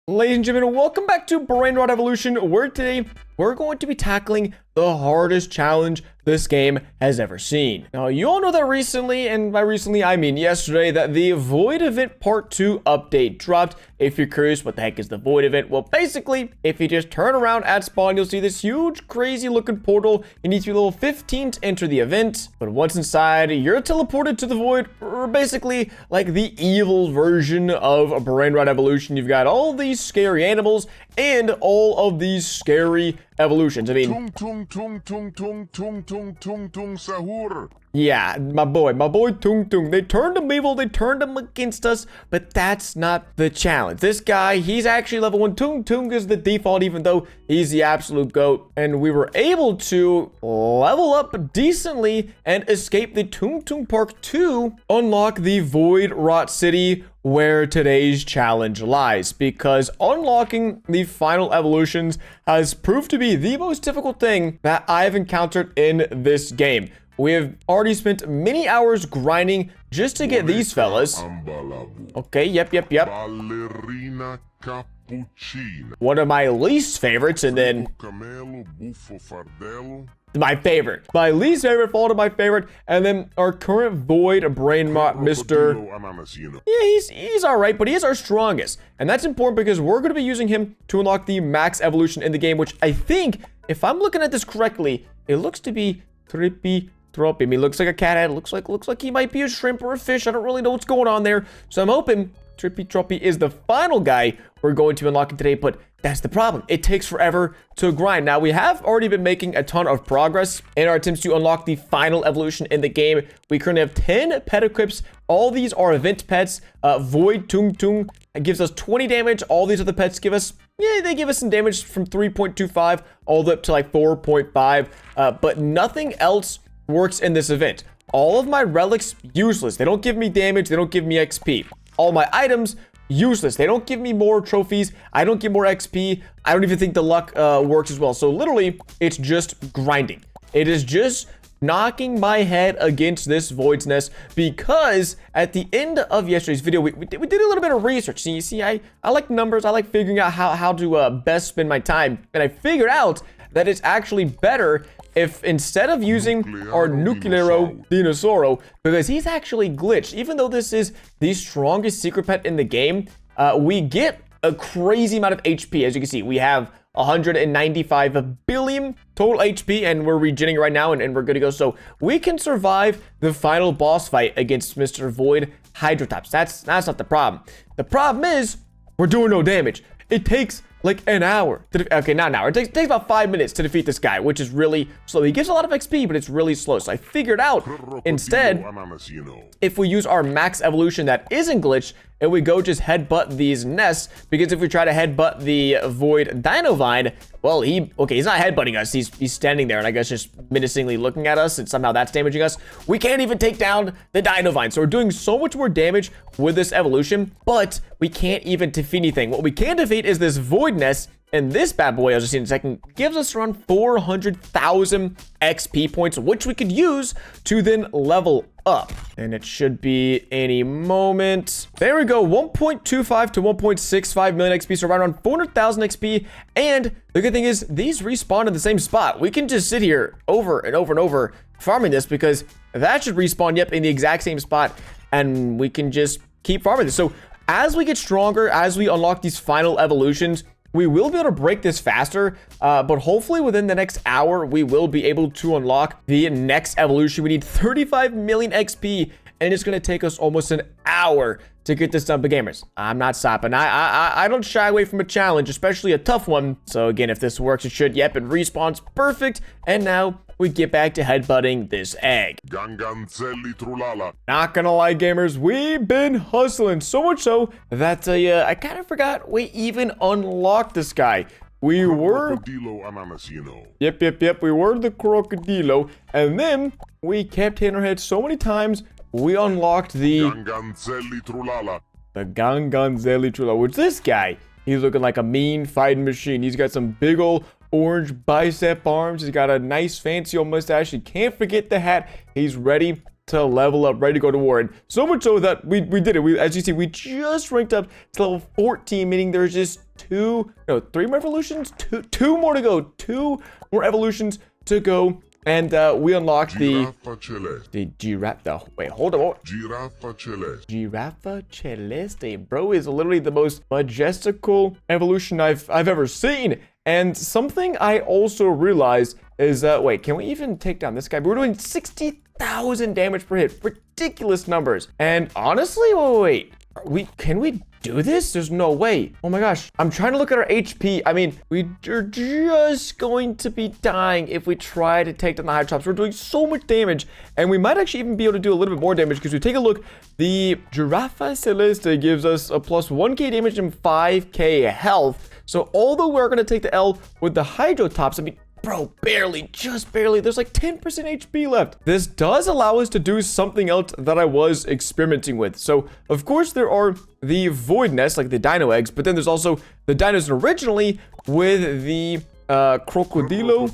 Ladies and gentlemen, welcome back to Brainrot Evolution, where today we're going to be tackling the hardest challenge this game has ever seen. Now, you all know that recently, and by recently I mean yesterday, that the Void Event Part 2 update dropped. If you're curious what the heck is the Void Event, well, basically, if you just turn around at spawn, you'll see this huge, crazy looking portal. You need to be level 15 to enter the event, but once inside, you're teleported to the Void, or basically like the evil version of Brainrot Evolution. You've got all these scary animals and all of these scary evolutions. I mean, Tung sahur. yeah, my boy Tung Tung. They turned him evil, they turned him against us, but that's not the challenge. This guy, he's actually level 1. Tung Tung is the default, even though he's the absolute GOAT. And we were able to level up decently and escape the Tung Tung Park 2, unlock the Void Rot City, where today's challenge lies, because unlocking the final evolutions has proved to be the most difficult thing that I've encountered in this game. We have already spent many hours grinding just to get these fellas. Okay, yep. Ballerina cappuccina. One of my least favorites, and then Camelo buffo fardello. my favorite. My least favorite followed to my favorite, and then our current Void Brainrot, Mr. Crocodilo ananasino. Yeah, he's all right, but he is our strongest. And that's important because we're going to be using him to unlock the max evolution in the game, which I think, if I'm looking at this correctly, it looks to be Tripi, Tropi. I mean, looks like a cat head. Looks like he might be a shrimp or a fish. I don't really know what's going on there. So I'm hoping Tripi Tropi is the final guy we're going to be unlocking today, but that's the problem. It takes forever to grind. Now, we have already been making a ton of progress in our attempts to unlock the final evolution in the game. We currently have 10 pet equips. All these are event pets. Void Tung Tung gives us 20 damage. All these other pets give us, yeah, they give us some damage from 3.25 all the way up to like 4.5, but nothing else works in this event. All of my relics, useless. They don't give me damage. They don't give me XP. All my items, useless. They don't give me more trophies. I don't get more XP. I don't even think the luck works as well. So literally, it's just grinding. It is just knocking my head against this void's nest, because at the end of yesterday's video, we did a little bit of research. So you see, I like numbers. I like figuring out how to best spend my time. And I figured out that it's actually better if instead of using our Nuclearo Dinosauro, because he's actually glitched, even though this is the strongest secret pet in the game, we get a crazy amount of HP. As you can see, we have 195 billion total HP, and we're regenerating right now, and we're good to go. So we can survive the final boss fight against Mr. Void Hydrotops. That's not the problem. The problem is we're doing no damage. It takes like an hour okay, not an hour. It takes about 5 minutes to defeat this guy, which is really slow. He gives a lot of XP, but it's really slow. So I figured out instead, if we use our max evolution that isn't glitched, and we go just headbutt these nests, because if we try to headbutt the Void Dinovine, well, he's not headbutting us. He's standing there, and I guess just menacingly looking at us, and somehow that's damaging us. We can't even take down the Dinovine, so we're doing so much more damage with this evolution, but we can't even defeat anything. What we can defeat is this Void Nest, and this bad boy, as I see in a second, gives us around 400,000 XP points, which we could use to then level up. And it should be any moment. There we go, 1.25 to 1.65 million XP, so around 400,000 XP. And the good thing is, these respawn in the same spot. We can just sit here over and over and over farming this, because that should respawn, yep, in the exact same spot, and we can just keep farming this. So as we get stronger, as we unlock these final evolutions, we will be able to break this faster, but hopefully within the next hour, we will be able to unlock the next evolution. We need 35 million XP, and it's going to take us almost an hour to get this done. But gamers, I'm not stopping. I don't shy away from a challenge, especially a tough one. So again, if this works, it should. Yep, it respawns perfect. And now we get back to headbutting this egg. Ganganzelli trulala. Not gonna lie, gamers, we've been hustling so much so that I kind of forgot we even unlocked this guy. We were Crocodilo ananasino. Yep, we were the Crocodilo, and then we kept hitting our head so many times we unlocked the Ganganzelli trulala. Ganganzelli Trulala, which this guy, he's looking like a mean fighting machine. He's got some big old orange bicep arms. He's got a nice fancy old mustache. You can't forget the hat. He's ready to level up, ready to go to war. And so much so that we did it. As you see, we just ranked up to level 14, meaning there's just three more evolutions, two more to go, two more evolutions to go. And we unlock the giraffe. Wait, hold on. Giraffa celeste. Giraffa celeste, bro, is literally the most majestical evolution I've ever seen. And something I also realized is wait, can we even take down this guy? We're doing 60,000 damage per hit, ridiculous numbers. And honestly, wait, can we do this? There's no way. Oh my gosh, I'm trying to look at our HP. I mean, we are just going to be dying if we try to take down the Hydrops. We're doing so much damage, and we might actually even be able to do a little bit more damage because we take a look. The Giraffa Celeste gives us a plus 1k damage and 5k health. So although we're gonna take the L with the Hydrotops, I mean, bro, barely, just barely. There's like 10% HP left. This does allow us to do something else that I was experimenting with. So, of course, there are the void nests, like the dino eggs, but then there's also the dinos originally with the crocodilo.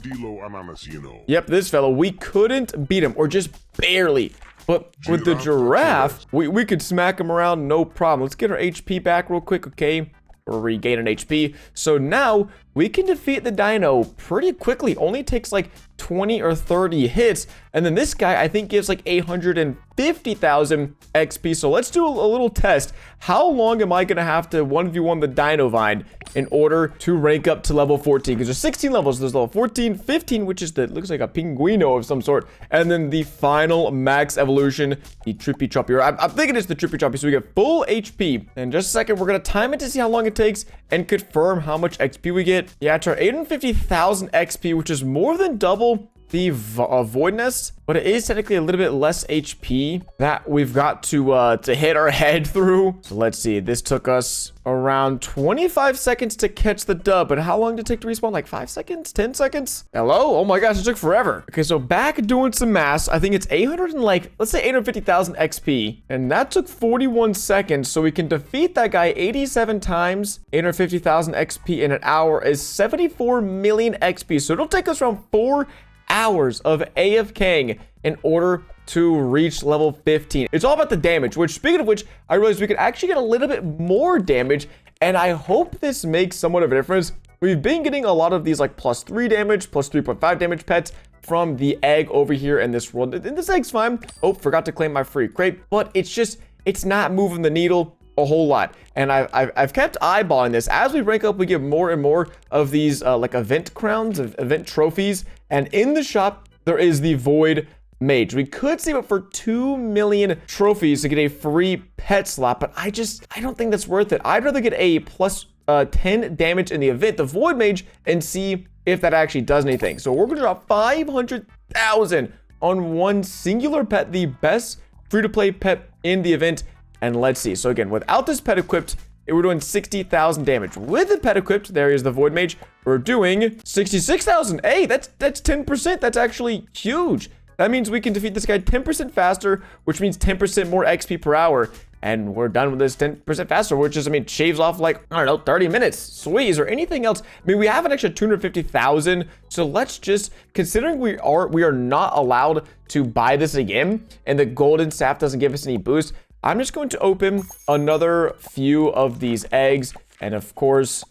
Yep, this fellow. We couldn't beat him, or just barely. But with the giraffe, we could smack him around, no problem. Let's get our HP back real quick, okay? Regain an HP. So now we can defeat the dino pretty quickly. Only takes like 20 or 30 hits. And then this guy, I think, gives like 850,000 XP. So let's do a little test. How long am I going to have to 1v1 the dino vine in order to rank up to level 14? Because there's 16 levels. There's level 14, 15, which is looks like a pinguino of some sort. And then the final max evolution, the Tripi Tropi. I'm thinking it's the Tripi Tropi. So we get full HP. In just a second, we're going to time it to see how long it takes and confirm how much XP we get. Yeah, it's our 850,000 XP, which is more than double the void nest, but it is technically a little bit less HP that we've got to hit our head through. So let's see. This took us around 25 seconds to catch the dub, but how long did it take to respawn? Like 5 seconds? 10 seconds? Hello? Oh my gosh, it took forever. Okay, so back doing some math. I think it's 800 and like, let's say 850,000 XP, and that took 41 seconds. So we can defeat that guy 87 times. 850,000 XP in an hour is 74 million XP. So it'll take us around 4 hours of AFKing in order to reach level 15. It's all about the damage, which, speaking of which, I realized we could actually get a little bit more damage, and I hope this makes somewhat of a difference. We've been getting a lot of these like plus 3 damage, plus 3.5 damage pets from the egg over here in this world. And this egg's fine. Oh, forgot to claim my free crate, but it's not moving the needle a whole lot. And I've kept eyeballing this. As we rank up, we get more and more of these like event crowns, event trophies. And in the shop, there is the void mage. We could save up for 2 million trophies to get a free pet slot, but I don't think that's worth it. I'd rather get a plus 10 damage in the event, the void mage, and see if that actually does anything. So we're gonna drop 500,000 on one singular pet, the best free-to-play pet in the event. And let's see. So again, without this pet equipped, we're doing 60,000 damage. With the pet equipped, there is the void mage, we're doing 66,000. Hey, that's 10%. That's actually huge. That means we can defeat this guy 10% faster, which means 10% more XP per hour. And we're done with this 10% faster, which is, I mean, shaves off like, I don't know, 30 minutes. Sweet. Is there anything else? I mean, we have an extra 250,000. So let's just, considering we are not allowed to buy this again, and the golden staff doesn't give us any boost, I'm just going to open another few of these eggs. And of course,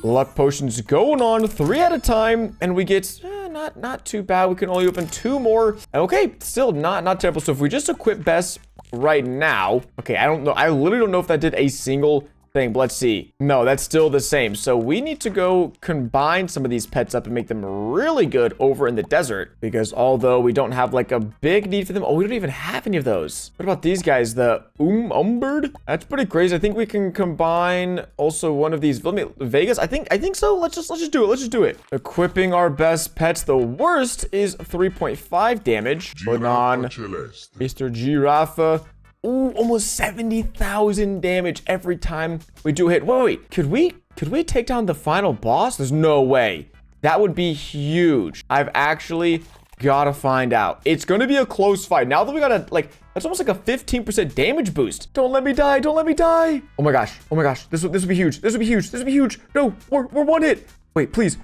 luck potions going on 3 at a time. And we get not too bad. We can only open 2 more. Okay, still not terrible. So if we just equip Bess right now. Okay, I don't know. I literally don't know if that did a single thing, but let's see. No, that's still the same. So we need to go combine some of these pets up and make them really good over in the desert, because although we don't have like a big need for them, we don't even have any of those. What about these guys? The Umbird? That's pretty crazy. I think we can combine also one of these Vegas. I think so. Let's just do it. Let's just do it. Equipping our best pets. The worst is 3.5 damage. Put on Mr. Giraffa. Ooh, almost 70,000 damage every time we do a hit. Wait, could we take down the final boss? There's no way. That would be huge. I've actually gotta find out. It's gonna be a close fight. Now that we got that's almost like a 15% damage boost. Don't let me die. Don't let me die. Oh my gosh. This would be huge. This would be huge. No, we're one hit. Wait, please.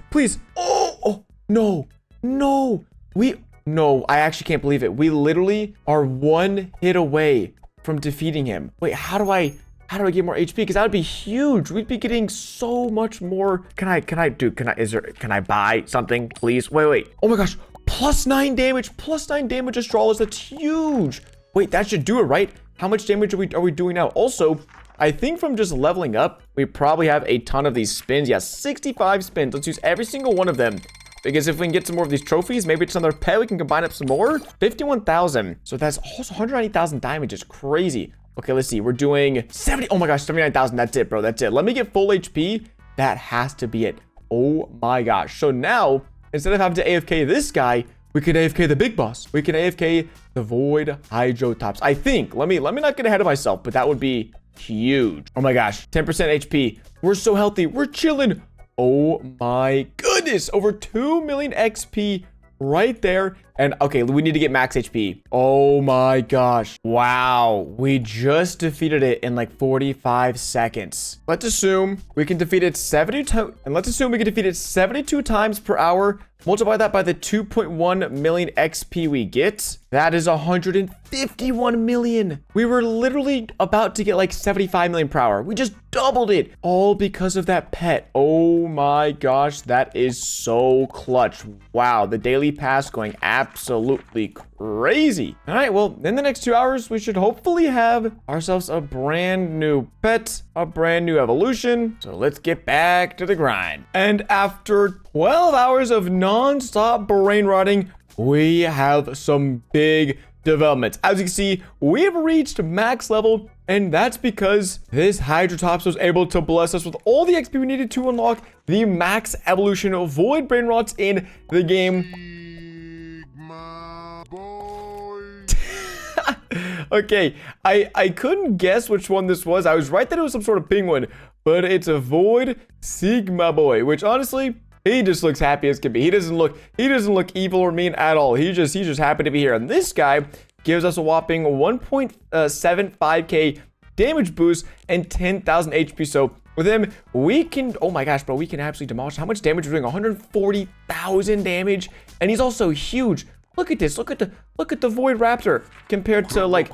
Oh, no. No, I actually can't believe it. We literally are one hit away from defeating him. Wait, how do I How do I get more HP? Because that would be huge. We'd be getting so much more. Can I buy something, please? Wait. Oh my gosh. +9 damage. +9 damage Astralis. That's huge. Wait, that should do it, right? How much damage are we doing now? Also, I think from just leveling up, we probably have a ton of these spins. Yeah, 65 spins. Let's use every single one of them. Because if we can get some more of these trophies, maybe it's another pet, we can combine up some more. 51,000. So that's also 190,000 damage. It's crazy. Okay, let's see. We're doing 70. Oh my gosh, 79,000. That's it, bro. That's it. Let me get full HP. That has to be it. Oh my gosh. So now, instead of having to AFK this guy, we can AFK the big boss. We can AFK the Void Hydrotops. I think. Let me not get ahead of myself, but that would be huge. Oh my gosh. 10% HP. We're so healthy. We're chilling. Oh my goodness. Over 2 million XP right there. And okay, we need to get max HP. Oh my gosh. Wow. We just defeated it in like 45 seconds. Let's assume we can defeat it 72 times per hour. Multiply that by the 2.1 million XP we get. That is 151 million. We were literally about to get like 75 million per hour. We just doubled it all because of that pet. Oh my gosh, that is so clutch. Wow, the daily pass going absolutely crazy. All right, well, in the next 2 hours, we should hopefully have ourselves a brand new pet, a brand new evolution. So let's get back to the grind. And after 12 hours of non-stop brain rotting, we have some big developments. As you can see, we have reached max level, and that's because this Hydrotops was able to bless us with all the XP we needed to unlock the max evolution of Void Brainrots in the game. Okay, I couldn't guess which one this was. I was right that it was some sort of penguin, but it's a Void Sigma Boy, which honestly, he just looks happy as can be. He doesn't look evil or mean at all. He's just happy to be here. And this guy gives us a whopping 1.75k damage boost and 10,000 HP. So with him, we can, oh my gosh, bro, we can absolutely demolish. How much damage we're doing? 140,000 damage. And he's also huge. Look at this. Look at the Void Raptor compared to like,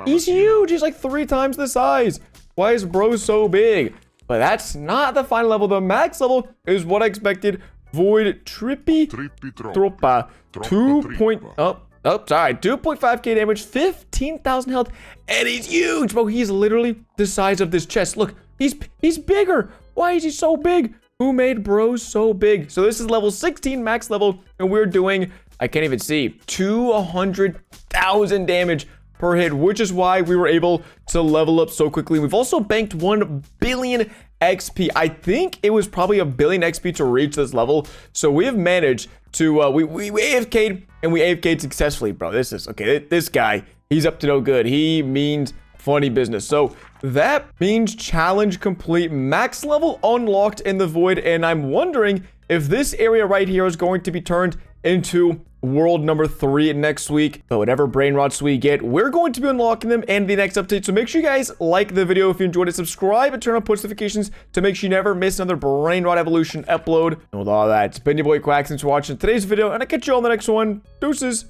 he's huge. He's like 3 times the size. Why is bro so big? But that's not the final level. The max level is what I expected. Void Tripi Tropa. 2.5k damage, 15,000 health, and he's huge, bro. He's literally the size of this chest. Look, he's bigger. Why is he so big? Who made bro so big? So this is level 16 max level, and we're doing, I can't even see, 200,000 damage per hit, which is why we were able to level up so quickly. We've also banked 1 billion XP. I think it was probably 1 billion XP to reach this level. So we have managed to, we AFK'd, and we AFK'd successfully, bro. This is, okay, this guy, he's up to no good. He means funny business. So that means challenge complete, max level unlocked in the Void, and I'm wondering if this area right here is going to be turned into world number 3 next week. But whatever brain rots we get, we're going to be unlocking them in the next update. So make sure you guys like the video if you enjoyed it, subscribe and turn on post notifications to make sure you never miss another brain rot evolution upload. And with all that, it's been your boy Quacks. Thanks for watching today's video, and I'll catch you all in the next one. Deuces.